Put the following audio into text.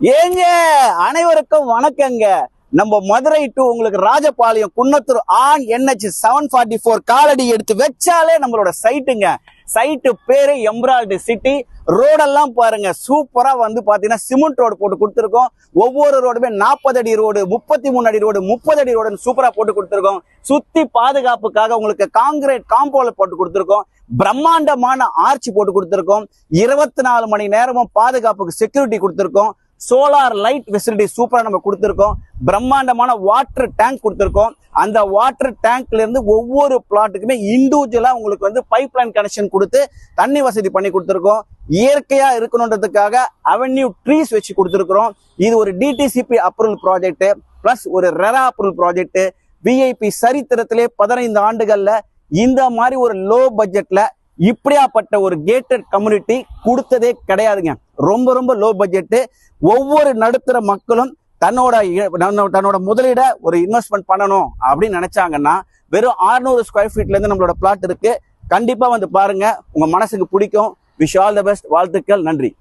ஏங்க அனைவருக்கும் வணக்கங்க. நம்ம மதுரை டு உங்களுக்கு ராஜபாளையம் குன்னத்தூர் ஆன் NH 744 காலடி எடுத்து வச்சாலே நம்மளோட சைட்டுங்க. சைட்டு பேரு எம்ராய்டு சிட்டி. ரோடெல்லாம் பாருங்க சூப்பரா வந்து பாத்தீங்கன்னா சிமெண்ட் ரோடு போட்டு கொடுத்துருக்கோம். ஒவ்வொரு ரோடுமே 40 அடி ரோடு, 33 அடி ரோடு, 30 அடி ரோடு சூப்பரா போட்டு கொடுத்துருக்கோம். சுத்தி பாதுகாப்புக்காக உங்களுக்கு காங்கிரீட் காம்பவுண்ட் போட்டு கொடுத்துருக்கோம். பிரம்மாண்டமான ஆர்ச்சி போட்டு கொடுத்துருக்கோம். 24 மணி நேரமும் பாதுகாப்புக்கு செக்யூரிட்டி கொடுத்துருக்கோம். சோலார் லைட் ஃபெசிலிட்டி சூப்பரா நம்ம கொடுத்துருக்கோம். பிரம்மாண்டமான வாட்டர் டேங்க் கொடுத்துருக்கோம். அந்த வாட்டர் டேங்க்ல இருந்து ஒவ்வொரு பிளாட்டுக்குமே இண்டிவிஜுவலா உங்களுக்கு வந்து பைப் லைன் கனெக்ஷன் கொடுத்து தண்ணி வசதி பண்ணி கொடுத்துருக்கோம். இயற்கையா இருக்கணுன்றதுக்காக அவென்யூ ட்ரீஸ் வச்சு கொடுத்துருக்கிறோம். இது ஒரு DTCP அப்ரூவல் ப்ராஜெக்ட் பிளஸ் ஒரு ரெரா அப்ரூவல் ப்ராஜெக்ட். VIP சரித்திரத்திலே 15 ஆண்டுகள்ல இந்த மாதிரி ஒரு லோ பட்ஜெட்ல இப்படியாப்பட்ட ஒரு கேட்டட் கம்யூனிட்டி கொடுத்ததே கிடையாதுங்க. ரொம்ப ரொம்ப லோ பட்ஜெட். ஒவ்வொரு நடுத்தர மக்களும் தன்னோட முதலீட ஒரு இன்வெஸ்ட்மெண்ட் பண்ணணும் அப்படின்னு நினைச்சாங்கன்னா வெறும் 600 ஸ்கொயர் ஃபீட்ல இருந்து நம்மளோட பிளாட் இருக்கு. கண்டிப்பா வந்து பாருங்க, உங்க மனசுக்கு பிடிக்கும். Wish all the best. வாழ்த்துக்கள். நன்றி.